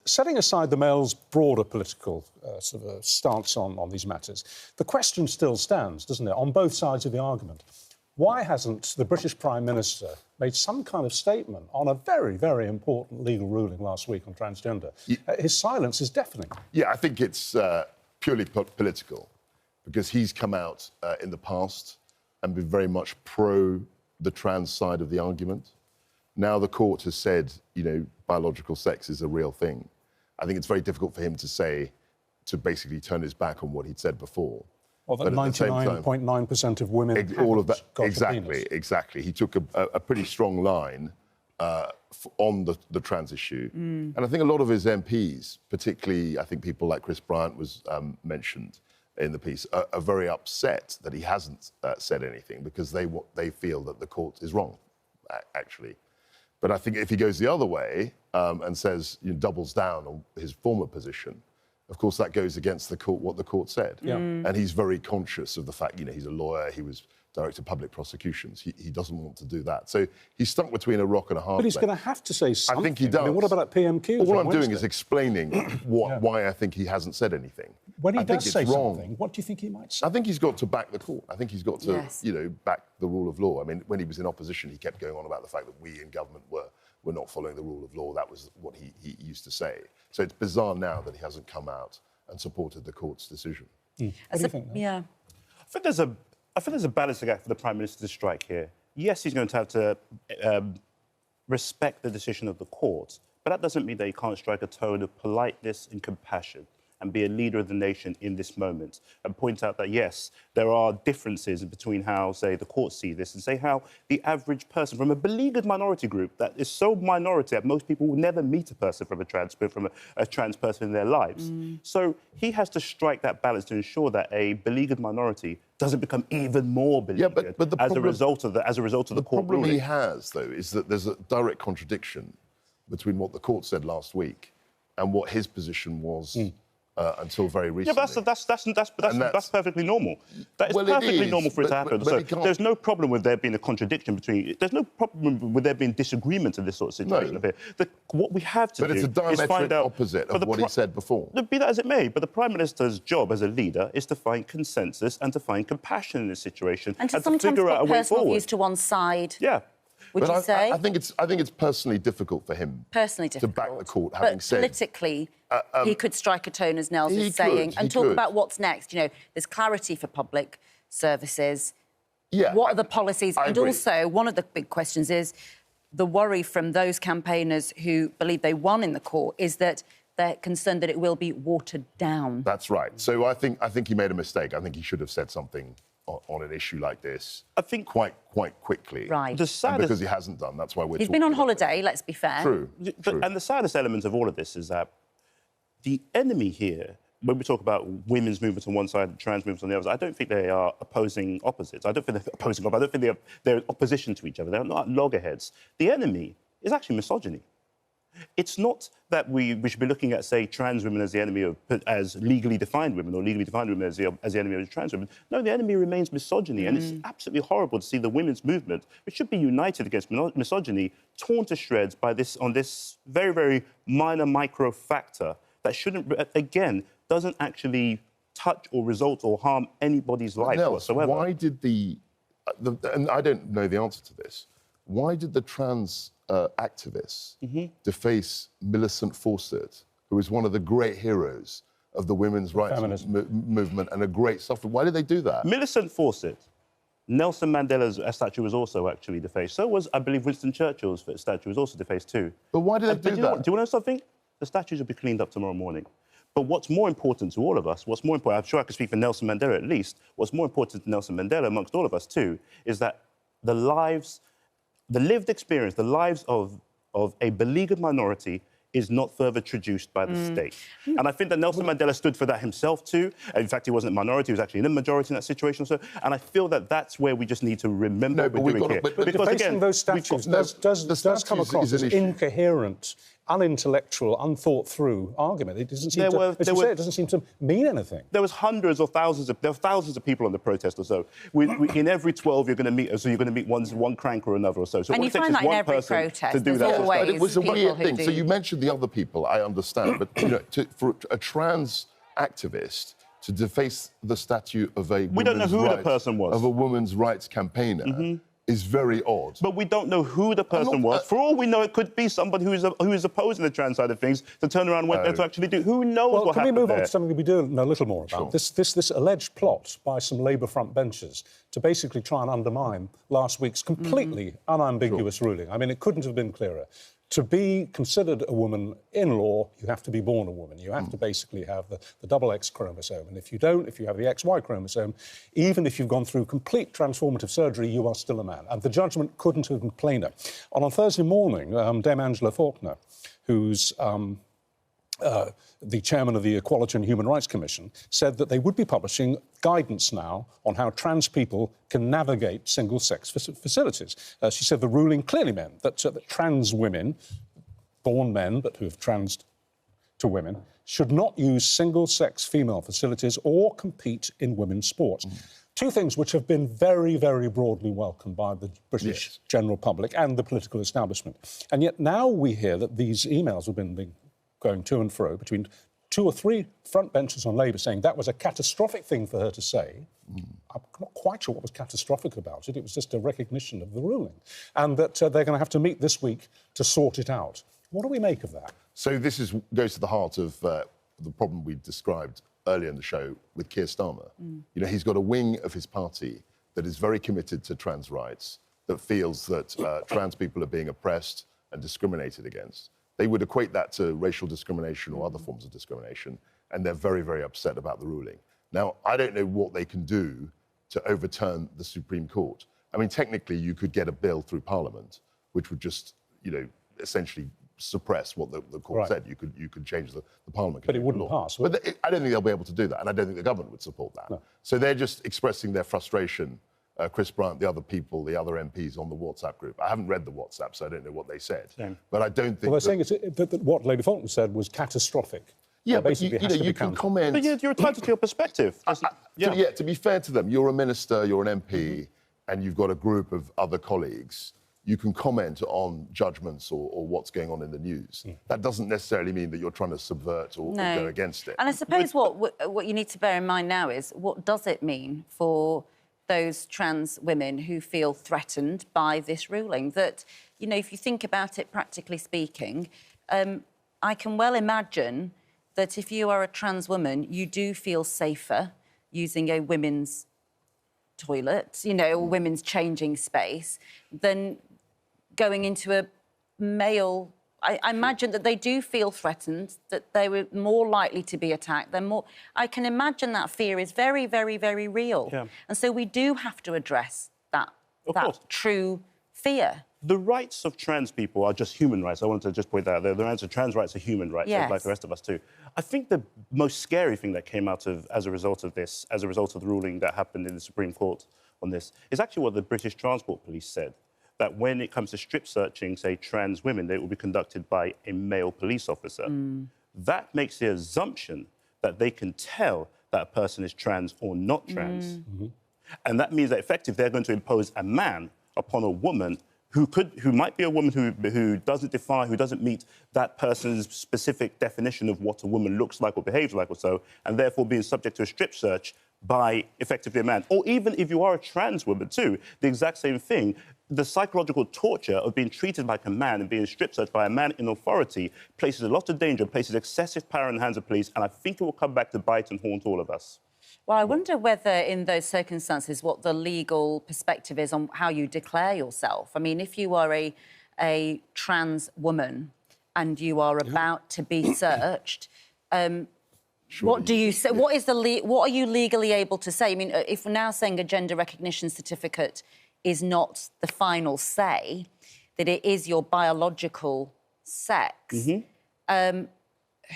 setting aside the Mail's broader political sort of stance on these matters, the question still stands, doesn't it, on both sides of the argument. Why hasn't the British Prime Minister made some kind of statement on a very, very important legal ruling last week on transgender? His silence is deafening. Yeah, I think it's purely political, because he's come out in the past and been very much pro the trans side of the argument. Now the court has said, you know, biological sex is a real thing. I think it's very difficult for him to basically turn his back on what he'd said before. Well, that 99.9% of women all of that, got exactly. He took a pretty strong line on the trans issue. And I think a lot of his MPs, particularly I think people like Chris Bryant was mentioned in the piece, are very upset that he hasn't said anything, because they feel that the court is wrong, actually. But I think if he goes the other way and says, you know, doubles down on his former position, of course, that goes against the court, what the court said. Yeah. And he's very conscious of the fact, you know, he's a lawyer, he was Director of Public Prosecutions. He doesn't want to do that. So he's stuck between a rock and a hard place. But he's going to have to say something. I think he does. I mean, what about that PMQ? All I'm doing is explaining why I think he hasn't said anything. When he does say something, what do you think he might say? I think he's got to back the court. I think he's got to, you know, back the rule of law. I mean, when he was in opposition, he kept going on about the fact that we in government were not following the rule of law. That was what he used to say. So it's bizarre now that he hasn't come out and supported the court's decision. What do you think? Yeah. I think there's a balancing act for the Prime Minister to strike here. Yes, he's going to have to respect the decision of the court, but that doesn't mean that he can't strike a tone of politeness and compassion and be a leader of the nation in this moment and point out that, yes, there are differences between how, say, the courts see this and, say, how the average person from a beleaguered minority group that is so minority that most people will never meet a person from a trans person in their lives. So he has to strike that balance to ensure that a beleaguered minority doesn't become even more beleaguered as a result of the court ruling. The problem he has, though, is that there's a direct contradiction between what the court said last week and what his position was until very recently. Yeah, but that's perfectly normal. That is perfectly normal for it to happen. So there's no problem with there being a contradiction between... There's no problem with there being disagreement in this sort of situation. No. What we have to do is find out... But it's a diametric opposite of what he said before. Be that as it may, but the Prime Minister's job as a leader is to find consensus and to find compassion in this situation and to sometimes figure out a way forward. Views to one side. Yeah. Would you say? I think it's personally difficult for him to back the court, having said... politically, he could strike a tone, as Nels is saying, and talk about what's next. You know, there's clarity for public services. Yeah. What are the policies? I and agree. Also, one of the big questions is the worry from those campaigners who believe they won in the court is that they're concerned that it will be watered down. That's right. So I think he made a mistake. I think he should have said something on an issue like this, I think, quite quickly. Right. Because he hasn't done, that's why we're talking. He's been on holiday, let's be fair. True. And the saddest element of all of this is that the enemy here, when we talk about women's movements on one side and trans movements on the other, I don't think they are opposing opposites. I don't think they're opposing opposites. I don't think they're in opposition to each other. They're not loggerheads. The enemy is actually misogyny. It's not that we should be looking at, say, trans women as the enemy as legally defined women, or legally defined women as the enemy of trans women. No, the enemy remains misogyny, and it's absolutely horrible to see the women's movement, which should be united against misogyny, torn to shreds by on this very, very minor micro factor that shouldn't, again, doesn't actually touch or result or harm anybody's life whatsoever. Why did and I don't know the answer to this, why did the trans activists deface Millicent Fawcett, who is one of the great heroes of the women's rights movement and a great suffragette? Why did they do that? Millicent Fawcett, Nelson Mandela's statue was also actually defaced. So was, I believe, Winston Churchill's statue was also defaced too. But why did they do that? Do you want to know something? The statues will be cleaned up tomorrow morning. But what's more important to all of us, I'm sure I can speak for Nelson Mandela at least, what's more important to Nelson Mandela, amongst all of us too, is that the lived experience, the lives of a beleaguered minority is not further traduced by the state. And I think that Nelson Mandela stood for that himself too. In fact, he wasn't a minority, he was actually in a majority in that situation also. And I feel that that's where we just need to remember what we're doing here. But because, again, those statues does come across as incoherent unintellectual, unthought-through argument. It doesn't seem it doesn't seem to mean anything. There was hundreds or thousands of people on the protest or so. In every 12, you're going to meet one crank or another or so. So and you find that in every protest. To do that. But it was a weird thing. So you mentioned the other people, I understand, but for a trans activist to deface the statue of a we don't know who the person was of a women's rights campaigner. Is very odd. But we don't know who the person was. For all we know, it could be somebody who is opposing the trans side of things to turn around and went there to actually do. Who knows what happened there? Can we move on to something that we do know a little more about? Sure. This alleged plot by some Labour front benchers to basically try and undermine last week's completely unambiguous ruling. I mean, it couldn't have been clearer. To be considered a woman in law, you have to be born a woman. You have to basically have the double X chromosome. And if you don't, if you have the XY chromosome, even if you've gone through complete transformative surgery, you are still a man. And the judgment couldn't have been plainer. And on Thursday morning, Dame Angela Faulkner, who's the chairman of the Equality and Human Rights Commission, said that they would be publishing guidance now on how trans people can navigate single-sex facilities. She said the ruling clearly meant that trans women, born men but who have transed to women, should not use single-sex female facilities or compete in women's sports. Two things which have been very, very broadly welcomed by the British general public and the political establishment. And yet now we hear that these emails have been going to and fro between 2 or 3 front benchers on Labour saying that was a catastrophic thing for her to say. I'm not quite sure what was catastrophic about it. It was just a recognition of the ruling. And that they're going to have to meet this week to sort it out. What do we make of that? So this goes to the heart of the problem we described earlier in the show with Keir Starmer. You know, he's got a wing of his party that is very committed to trans rights, that feels that trans people are being oppressed and discriminated against. They would equate that to racial discrimination or other forms of discrimination, and they're very, very upset about the ruling. Now, I don't know what they can do to overturn the Supreme Court. I mean, technically, you could get a bill through Parliament, which would just, you know, essentially suppress what the court said. You could change the Parliament. But it wouldn't pass. But I don't think they'll be able to do that, and I don't think the government would support that. No. So they're just expressing their frustration. Chris Bryant, the other people, the other MPs on the WhatsApp group. I haven't read the WhatsApp, so I don't know what they said. Same. But I don't think... Well, they're saying that what Lady Faulkner said was catastrophic. Yeah, but you can comment... But you're entitled to your perspective. To be fair to them, you're a minister, you're an MP, and you've got a group of other colleagues. You can comment on judgments or what's going on in the news. That doesn't necessarily mean that you're trying to subvert or go against it. And I suppose what you need to bear in mind now is, what does it mean for those trans women who feel threatened by this ruling? That, you know, if you think about it practically speaking, I can well imagine that if you are a trans woman, you do feel safer using a women's toilet, you know, or women's changing space, than going into a male... I imagine that they do feel threatened, that they were more likely to be attacked. I can imagine that fear is very, very, very real. Yeah. And so we do have to address that true fear. The rights of trans people are just human rights. I wanted to just point that out there. The rights of trans rights are human rights, like the rest of us too. I think the most scary thing that came out as a result of this, as a result of the ruling that happened in the Supreme Court on this, is actually what the British Transport Police said. That when it comes to strip searching, say, trans women, they will be conducted by a male police officer. That makes the assumption that they can tell that a person is trans or not trans. And that means that, effectively, they're going to impose a man upon a woman who might be a woman who doesn't meet that person's specific definition of what a woman looks like or behaves like or so, and therefore being subject to a strip search by, effectively, a man. Or even if you are a trans woman, too, the exact same thing. The psychological torture of being treated like a man and being strip searched by a man in authority places a lot of danger, places excessive power in the hands of police, and I think it will come back to bite and haunt all of us. Well, I wonder whether, in those circumstances, what the legal perspective is on how you declare yourself. I mean, if you are a trans woman and you are about to be searched, what do you say? What are you legally able to say? I mean, if we're now saying a gender recognition certificate is not the final say, that it is your biological sex,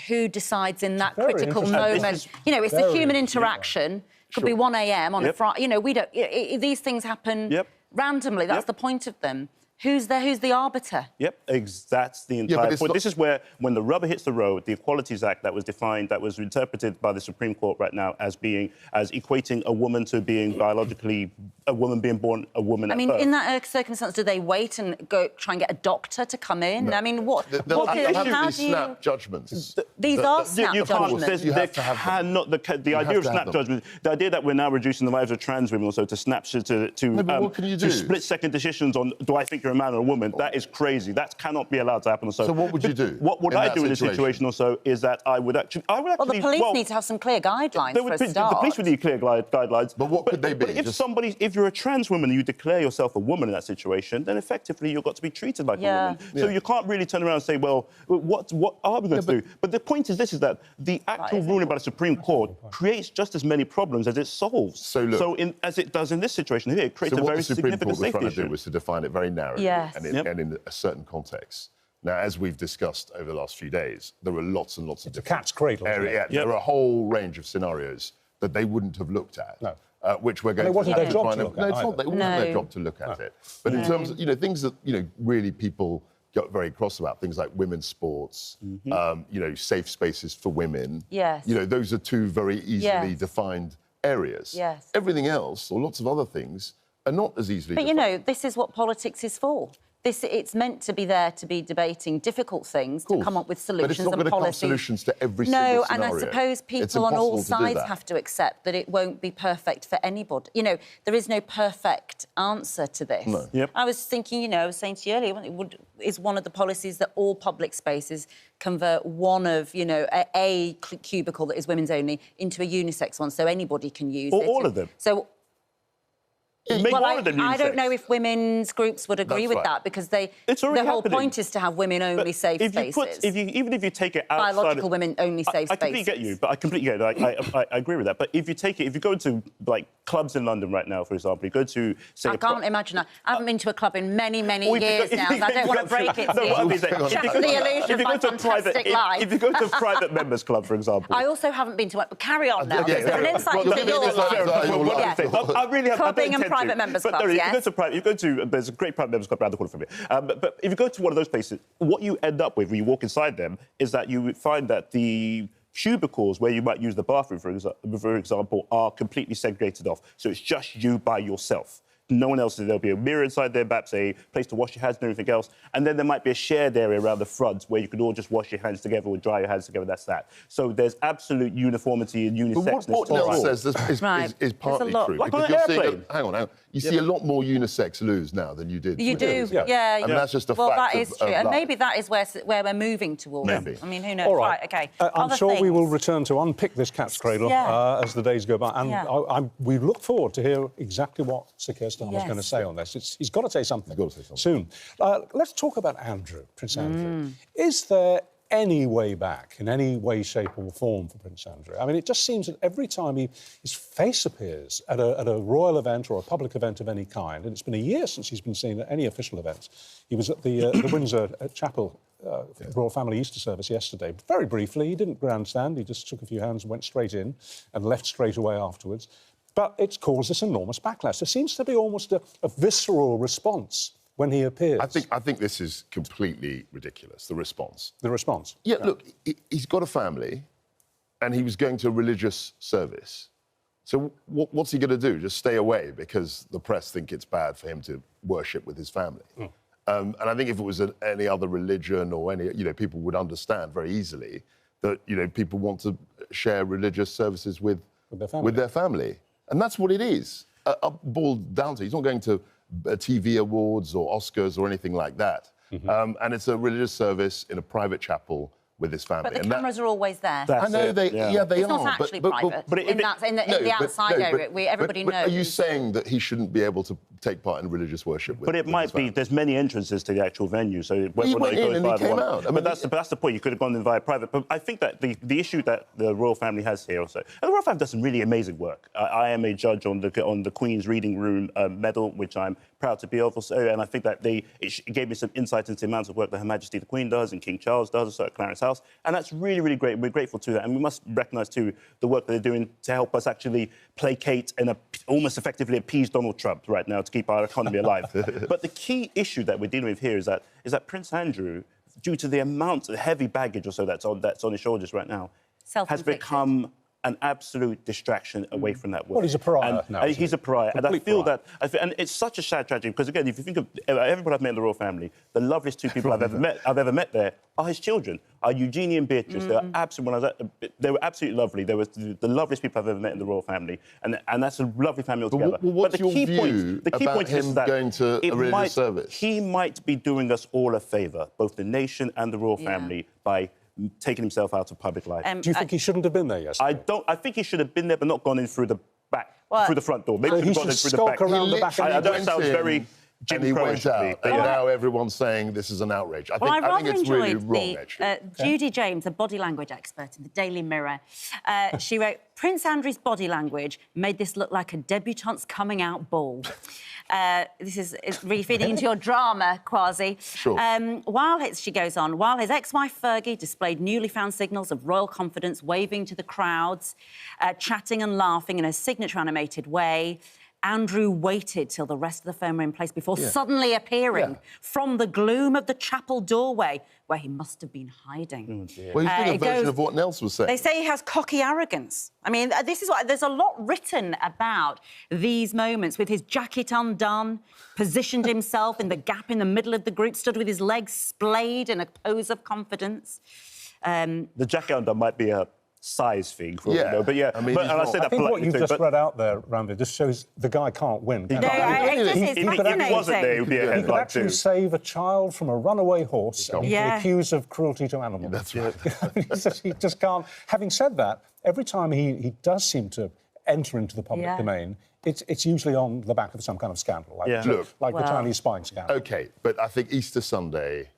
who decides in that critical moment? You know, it's the human interaction. Could be 1 a.m. on a Friday. You know, we don't... these things happen randomly. That's the point of them. Who's there? Who's the arbiter? Yep, that's the entire point. This is where, when the rubber hits the road, the Equalities Act that was defined, that was interpreted by the Supreme Court right now as equating a woman to being biologically a woman being born a woman. I mean, in that circumstance, do they wait and go try and get a doctor to come in? No. I mean, what? How do you snap judgments? These are snap judgments. The idea of snap judgment, the idea that we're now reducing the lives of trans women also to snap to what can you do? split-second decisions on do I think you're a man or a woman? That is crazy. That cannot be allowed to happen. So what would you do? What would I do in this situation also is that I would actually... Well, the police need to have some clear guidelines for a start. The police would need clear guidelines. But what could they be? But if you're a trans woman and you declare yourself a woman in that situation, then effectively you've got to be treated like a woman. So you can't really turn around and say, well, what are we going to do? But the point is this, is that the actual ruling by the Supreme Court creates just as many problems as it solves. So as it does in this situation here, it creates a very significant safety issue. What the Supreme Court was trying to do was to define it very narrowly and in a certain context. Now, as we've discussed over the last few days, there are lots and lots of different... cat's cradle. There are a whole range of scenarios that they wouldn't have looked at. No. Which we're going to have to try and... No, it's not. It wasn't their job to look at it. But in terms of, things that, really people got very cross about, things like women's sports, safe spaces for women. Yes. Those are two very easily defined areas. Yes. Everything else, or lots of other things, are not as easily defined. But, this is what politics is for. It's meant to be there to be debating difficult things, to come up with solutions and policies. But it's not going to come solutions to every single scenario. No, and I suppose people on all sides have to accept that it won't be perfect for anybody. There is no perfect answer to this. No. Yep. I was thinking, I was saying to you earlier, is one of the policies that all public spaces convert one of, a cubicle that is women's only into a unisex one, so anybody can use it. All of them. So... I don't know if women's groups would agree with that, because the whole point is to have women-only safe spaces. Even if you take it outside... Biological women-only safe spaces. I completely get you, but I completely get it. I agree with that. But if you go to, clubs in London right now, for example, you go to, say... I can't imagine that. I haven't been to a club in many, many years now, so I don't want to break it to you. Shatter the illusion of my fantastic life. If you go to a private members club, for example... I also haven't been to one... Carry on now. There's an insight into your life. I really have... Clubbing and private members clubs, yes. There's a great private members club around the corner from me. But if you go to one of those places, what you end up with when you walk inside them is that you find that the cubicles where you might use the bathroom, for example, are completely segregated off. So it's just you by yourself. No one else. There'll be a mirror inside there, perhaps a place to wash your hands and everything else. And then there might be a shared area around the front where you could all just wash your hands together or dry your hands together. That's that. So there's absolute uniformity and unisexness. But what Nell says is partly true. Because you're seeing hang on. You see a lot more unisex loos now than you did. You do, yeah. I mean, that's just a fact. Well, that is true. And maybe that is where we're moving towards. Maybe. I mean, who knows? All right. Okay. I'm sure we will return to unpick this cat's cradle as the days go by. And we look forward to hear exactly what Sir Keir Starmer is going to say on this. He's got to say something. Soon. Let's talk about Prince Andrew. Is there any way back, in any way, shape or form for Prince Andrew? I mean, it just seems that every time his face appears at a royal event or a public event of any kind, and it's been a year since he's been seen at any official events. He was at the Windsor Chapel for the Royal Family Easter service yesterday. Very briefly, he didn't grandstand, he just took a few hands and went straight in and left straight away afterwards. But it's caused this enormous backlash. There seems to be almost a visceral response when he appears. I think this is completely ridiculous, the response. The response? Yeah, look, he's got a family and he was going to a religious service. So what's he going to do? Just stay away because the press think it's bad for him to worship with his family? And I think if it was any other religion or any, people would understand very easily that, people want to share religious services with their family. And that's what it is. Boiled down to, he's not going to TV awards or Oscars or anything like that. And it's a religious service in a private chapel with his family. But the cameras are always there. I know they are. It's not actually private. But in the outside area, everybody knows. Are you saying that he shouldn't be able to take part in religious worship with? But it might be. There's many entrances to the actual venue, so he went in and he came out. But that's the point. You could have gone in via private. But I think that the issue that the royal family has here also, and the royal family does some really amazing work. I am a judge on the Queen's Reading Room medal, which I'm proud to be of also, and I think that it gave me some insight into the amount of work that Her Majesty the Queen does and King Charles does also at Clarence House, and that's really, really great. We're grateful to that, and we must recognise too the work that they're doing to help us actually placate and almost effectively appease Donald Trump right now to keep our economy alive. But the key issue that we're dealing with here is that Prince Andrew, due to the amount of heavy baggage or so that's on his shoulders right now, has become an absolute distraction away from that work. Well, he's a pariah now. He's a pariah. And I feel pariah. and it's such a sad tragedy because, again, if you think of everyone I've met in the royal family, the loveliest two people I've ever met there are his children, are Eugenie and Beatrice. They were absolutely lovely. They were the loveliest people I've ever met in the royal family, and that's a lovely family altogether. But what's your view about him going to a religious service? He might be doing us all a favour, both the nation and the royal family, by taking himself out of public life. Do you think he shouldn't have been there yesterday? I think he should have been there, but not gone in through the back, through the front door. Maybe so he should have gone should in through the back. around the back. I know it sounds very Jim and he went Crow-ish to me, out, and now everyone's saying this is an outrage. I think it's really wrong, actually. Judy James, a body language expert in the Daily Mirror, she wrote, Prince Andrew's body language made this look like a debutante's coming out ball. This is really feeding into your drama, Kwasi. Sure. She goes on, while his ex-wife Fergie displayed newly found signals of royal confidence, waving to the crowds, chatting and laughing in a signature animated way, Andrew waited till the rest of the firm were in place before suddenly appearing from the gloom of the chapel doorway, where he must have been hiding. Well, he's doing a version of what Nels was saying. They say he has cocky arrogance. I mean, this is what... There's a lot written about these moments, with his jacket undone, positioned himself in the gap in the middle of the group, stood with his legs splayed in a pose of confidence. The jacket undone might be a size thing, but I mean, I say that I think what you've too, just read out there, Ramvi, just shows the guy can't win. No, it's if he wasn't there, he would be a He could headline actually too. save a child from a runaway horse and he'd be accused of cruelty to animals. That's right. He just can't. Having said that, every time he does seem to enter into the public domain, it's usually on the back of some kind of scandal, like the Chinese spying scandal. OK, but I think Easter Sunday,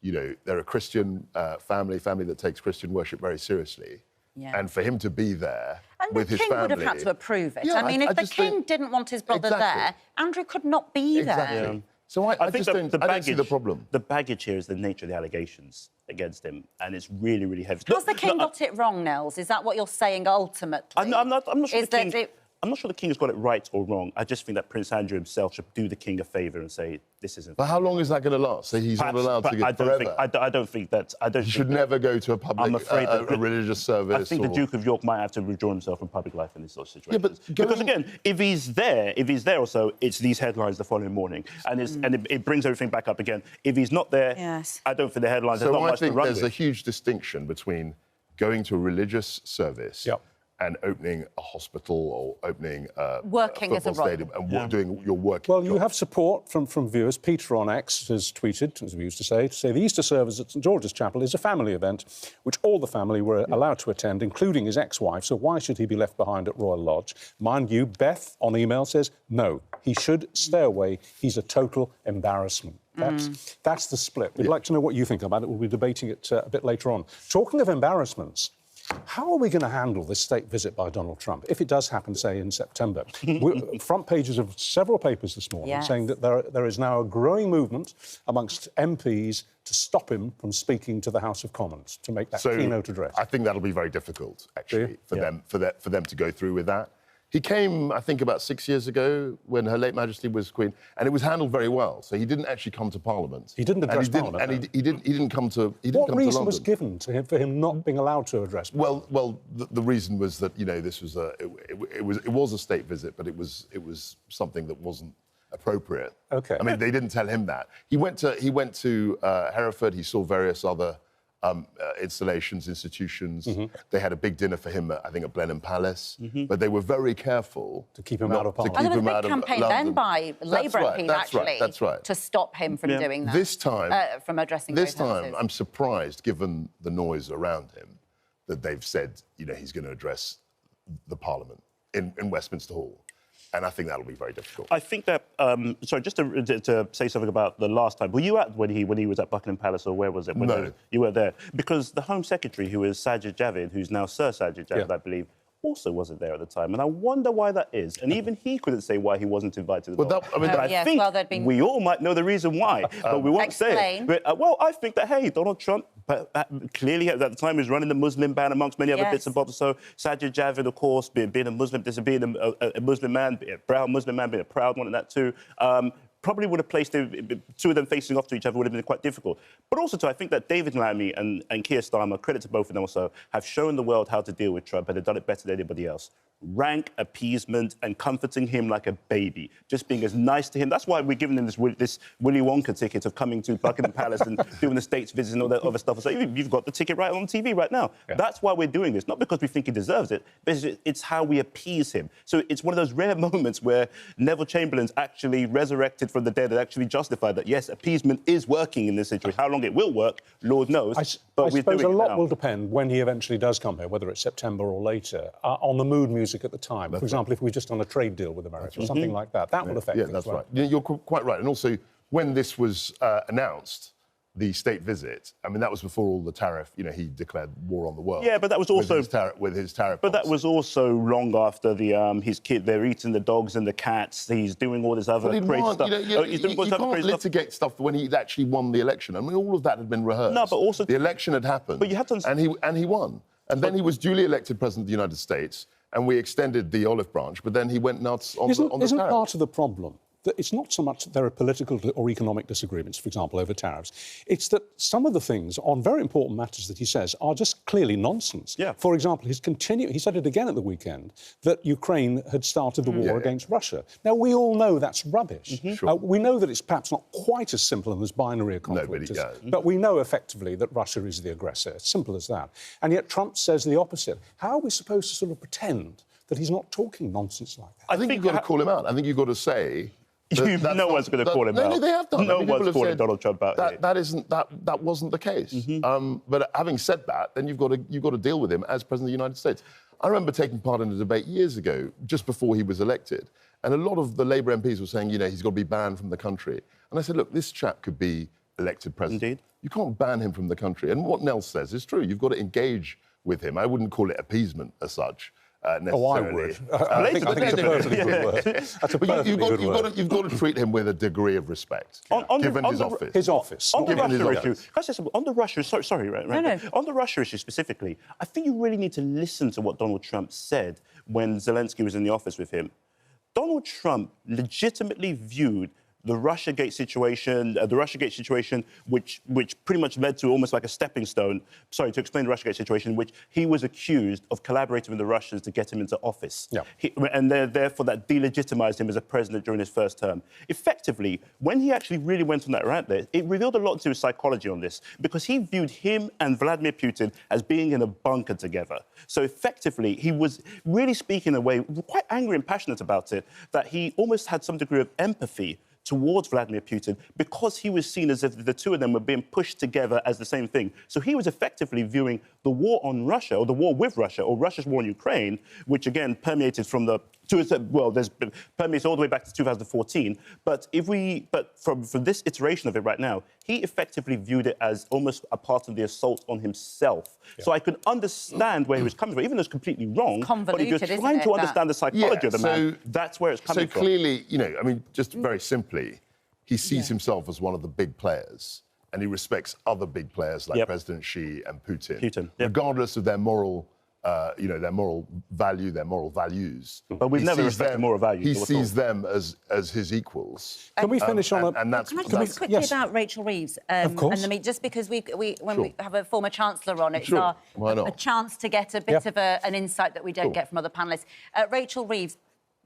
you know, they're a Christian family that takes Christian worship very seriously. Yeah. And for him to be there with his family... the king would have had to approve it. Yeah, I mean, if the king didn't want his brother there, Andrew could not be there. Yeah. So I think I don't see the problem. The baggage here is the nature of the allegations against him, and it's really, really heavy. Has the king got it wrong, Nels? Is that what you're saying ultimately? I'm not sure I'm not sure the king has got it right or wrong. I just think that Prince Andrew himself should do the king a favour and say, this isn't... But how long is that going to last? So he's not allowed to get forever? I don't think that... He should never go to a public... I'm afraid a religious service. I think the Duke of York might have to withdraw himself from public life in this sort of situation. Yeah, but because, again, if he's there also, it's these headlines the following morning. And it brings everything back up again. If he's not there, I don't think the headlines... So I think there's a huge distinction between going to a religious service... and opening a hospital or opening a football stadium and doing your work. Well, you have support from viewers. Peter on X has tweeted, as we used to say the Easter service at St George's Chapel is a family event which all the family were allowed to attend, including his ex-wife, so why should he be left behind at Royal Lodge? Mind you, Beth on email says, no, he should stay away. He's a total embarrassment. That's the split. We'd like to know what you think about it. We'll be debating it a bit later on. Talking of embarrassments, how are we going to handle this state visit by Donald Trump, if it does happen, say, in September? Front pages of several papers this morning saying that there is now a growing movement amongst MPs to stop him from speaking to the House of Commons, to make that keynote address. I think that'll be very difficult, actually, for them to go through with that. He came, I think, about 6 years ago when Her late Majesty was Queen, and it was handled very well. So he didn't actually come to Parliament. He didn't address Parliament. And he didn't come to. What reason was given to him for him not being allowed to address Parliament? Well, the reason was that this was it was a state visit, but it was something that wasn't appropriate. OK. I mean, they didn't tell him that. He went to Hereford. He saw various other installations, institutions. They had a big dinner for him, I think, at Blenheim Palace. But they were very careful to keep him out of Parliament. There was a big campaign then by Labour MPs, to stop him from doing that. This time, from addressing this time, I'm surprised, given the noise around him, that they've said, he's going to address the Parliament in Westminster Hall. And I think that'll be very difficult. I think that... sorry, just to say something about the last time. Were you at when he was at Buckingham Palace, or where was it? No. You were there. Because the Home Secretary, who is Sajid Javid, who's now Sir Sajid Javid, I believe, also wasn't there at the time. And I wonder why that is. And even he couldn't say why he wasn't invited to the Well, I think we all might know the reason why, but we won't say it. But, well, I think that, hey, Donald Trump clearly at the time was running the Muslim ban amongst many other bits and bobs. So Sajid Javid, of course, being a Muslim, being a Muslim man, being a proud Muslim man, being a proud one in that too, probably would have placed the two of them facing off to each other would have been quite difficult. But also, too, I think that David Lammy and Keir Starmer, credit to both of them also, have shown the world how to deal with Trump, and they've done it better than anybody else. Rank appeasement and comforting him like a baby, just being as nice to him. That's why we're giving him this Willy Wonka ticket of coming to Buckingham Palace and doing the States visit and all that other stuff. So you've got the ticket right on TV right now. Yeah. That's why we're doing this, not because we think he deserves it, but it's how we appease him. So it's one of those rare moments where Neville Chamberlain's actually resurrected from the dead and actually justified that, yes, appeasement is working in this situation. How long it will work, Lord knows. I suppose a lot will depend when he eventually does come here, whether it's September or later, on the mood music at the time. For example, if we're just on a trade deal with America or something like that, that will affect things. Yeah, that's right. You're quite right. And also, when this was announced, the state visit, I mean, that was before all the tariff, he declared war on the world. Yeah, but that was also... With his tariff But that was also long after his kid, they're eating the dogs and the cats, he's doing all this other crazy stuff. You can't litigate stuff when he'd actually won the election. I mean, all of that had been rehearsed. No, but also... The election had happened. But you have to... And he won. And then he was duly elected President of the United States, and we extended the olive branch, but then he went nuts on the tariff. Isn't part of the problem that it's not so much that there are political or economic disagreements, for example, over tariffs. It's that some of the things on very important matters that he says are just clearly nonsense. Yeah. For example, he said it again at the weekend, that Ukraine had started the war against Russia. Now, we all know that's rubbish. Sure. We know that it's perhaps not quite as simple and as binary a conflict, but we know effectively that Russia is the aggressor. It's simple as that. And yet Trump says the opposite. How are we supposed to sort of pretend that he's not talking nonsense like that? I think you've got to call him out. I think you've got to say... No one's going to call him out. No, they have done. No one's calling Donald Trump out. That wasn't the case. But having said that, then you've got to deal with him as President of the United States. I remember taking part in a debate years ago, just before he was elected, and a lot of the Labour MPs were saying, he's got to be banned from the country. And I said, look, this chap could be elected president. Indeed. You can't ban him from the country. And what Nell says is true. You've got to engage with him. I wouldn't call it appeasement as such. Oh, I would. I think it's a perfectly good word. That's a perfectly good word. You've got to treat him with a degree of respect, given his office. His office. On the Russia issue, can I say something? On the Russia, sorry, right? No. On the Russia issue specifically, I think you really need to listen to what Donald Trump said when Zelensky was in the office with him. Donald Trump legitimately viewed the Russiagate situation, which pretty much led to almost like a stepping stone, to explain the Russiagate situation, which he was accused of collaborating with the Russians to get him into office. Yeah. And therefore that delegitimized him as a president during his first term. Effectively, when he actually really went on that rant there, it revealed a lot to his psychology on this, because he viewed him and Vladimir Putin as being in a bunker together. So effectively, he was really speaking in a way, quite angry and passionate about it, that he almost had some degree of empathy towards Vladimir Putin, because he was seen as if the two of them were being pushed together as the same thing. So he was effectively viewing the war on Russia, or the war with Russia, or Russia's war on Ukraine, which again permeated from permeates all the way back to 2014. But from this iteration of it right now, he effectively viewed it as almost a part of the assault on himself. Yeah. So I can understand where he was coming from, even though it's completely wrong. But if you're trying to understand the psychology of the man, that's where it's coming from. So clearly, just very simply, he sees himself as one of the big players, and he respects other big players like President Xi and Putin. Regardless of their moral their moral value, their moral values. But we've never respected moral values. He sees them as his equals. Can we finish on Can I just quickly about Rachel Reeves? Of course. And just because we have a former Chancellor on, it's a chance to get a bit of an insight that we don't get from other panellists. Rachel Reeves,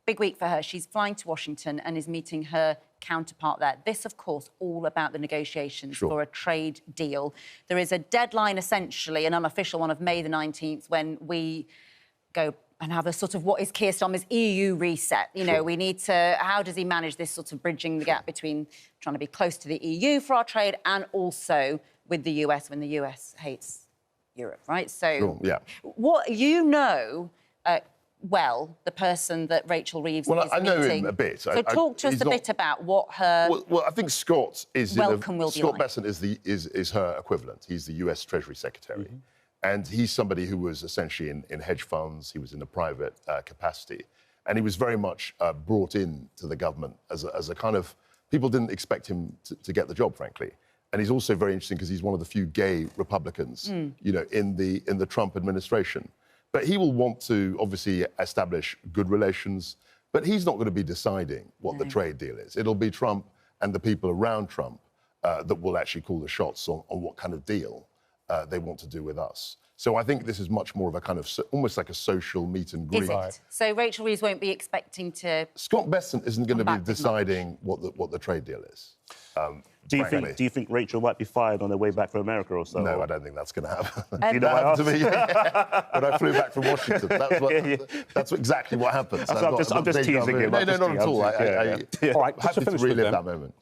big week for her. She's flying to Washington and is meeting her counterpart there. This, of course, all about the negotiations for a trade deal. There is a deadline, essentially, an unofficial one of May the 19th, when we go and have a sort of what is Keir Starmer's EU reset. We need to... How does he manage this sort of bridging the gap between trying to be close to the EU for our trade and also with the US when the US hates Europe, right? So what the person that Rachel Reeves is meeting. I know him a bit. So talk to us a bit about what her... Well, I think Scott is... welcome will be Scott like. Bessent is her equivalent. He's the US Treasury Secretary. And he's somebody who was essentially in hedge funds, he was in a private capacity. And he was very much brought in to the government as a kind of... People didn't expect him to get the job, frankly. And he's also very interesting because he's one of the few gay Republicans, you know, in the Trump administration. But he will want to, obviously, establish good relations, but he's not going to be deciding what the trade deal is. It'll be Trump and the people around Trump that will actually call the shots on what kind of deal they want to do with us. So I think this is much more of a kind of almost like a social meet and greet. Is it? So Rachel Reeves won't be expecting to... Scott Bessent isn't going to be deciding what the trade deal is. Do you think Rachel might be fired on her way back from America or so? No, I don't think that's going to happen. You know, that happened to me when I flew back from Washington. That's exactly what happens. I'm just teasing him. No, not at all. All right, happy to relive that moment.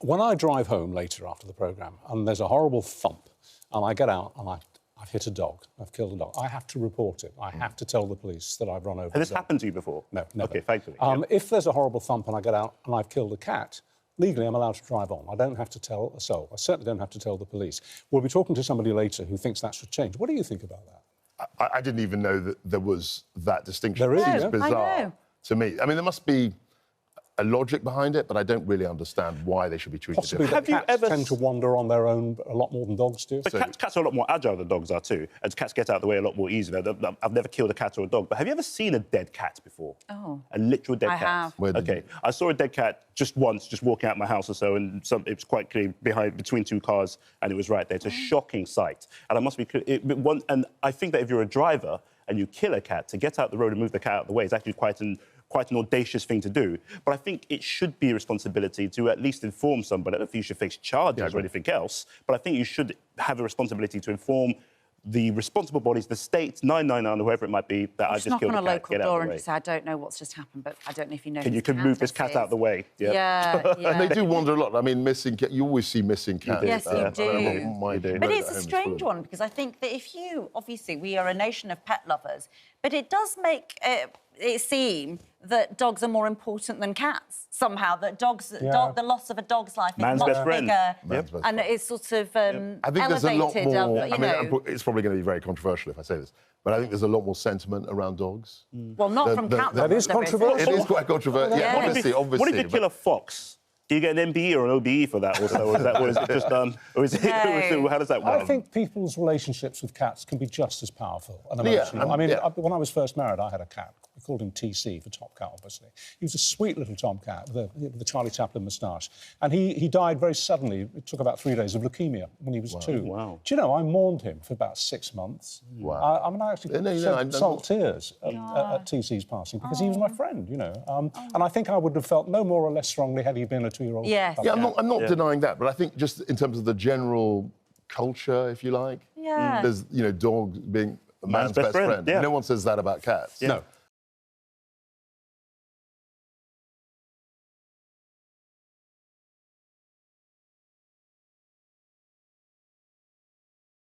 When I drive home later after the programme and there's a horrible thump and I get out and I've hit a dog, I've killed a dog, I have to report it. I have to tell the police that I've run over a dog. Has this happened to you before? No, never. OK, thankfully. If there's a horrible thump and I get out and I've killed a cat, legally I'm allowed to drive on. I don't have to tell a soul. I certainly don't have to tell the police. We'll be talking to somebody later who thinks that should change. What do you think about that? I didn't even know that there was that distinction. There is, It seems yeah. bizarre to me. I mean, there must be a logic behind it, but I don't really understand why they should be treated Possibly differently. that cats tend to wander on their own a lot more than dogs do. But cats are a lot more agile than dogs are too, and cats get out of the way a lot more easily. I've never killed a cat or a dog, but have you ever seen a dead cat before? Oh. A literal dead I cat? have. Where did OK, I saw a dead cat just once, just walking out my house or so, and it was quite clear between two cars, and it was right there. It's a shocking sight. And I must be clear, and I think that if you're a driver and you kill a cat, to get out the road and move the cat out of the way is actually quite an audacious thing to do. But I think it should be a responsibility to at least inform somebody. I don't think you should face charges or anything else, but I think you should have a responsibility to inform the responsible bodies, the state, 999 or whoever it might be, that I just killed a cat. Knock on a local get out door of and the way. just say, I don't know what's just happened, but I don't know if you know. You could move this cat out of the way. Yeah. And they do wander a lot. I mean, missing cat. You always see missing cats. Yes, you do. But it's a home strange one because I think that if you, obviously, we are a nation of pet lovers, but it does make it seem that dogs are more important than cats somehow. That the loss of a dog's life is Man's much best friend. bigger, and it's sort of I think there's a lot elevated. more. You know. It's probably going to be very controversial if I say this, but I think there's a lot more sentiment around dogs. Well, not from cat That is lovers, controversial. It is quite controversial. Yeah, obviously. What if you kill a fox? Do you get an MBE or an OBE for that, or is it just how does that work? I think people's relationships with cats can be just as powerful and emotional. When I was first married, I had a cat. We called him TC for Top Cat, obviously. He was a sweet little tomcat with the Charlie Chaplin moustache. And he died very suddenly. It took about 3 days of leukemia when he was 2. Wow. Do you know, I mourned him for about 6 months. Wow. I actually shed salt tears at TC's passing because he was my friend, you know. And I think I would have felt no more or less strongly had he been a 2-year-old. Yes. Yeah, I'm not denying that, but I think just in terms of the general culture, if you like, there's, you know, dogs being a man's best friend. Yeah. No one says that about cats. No.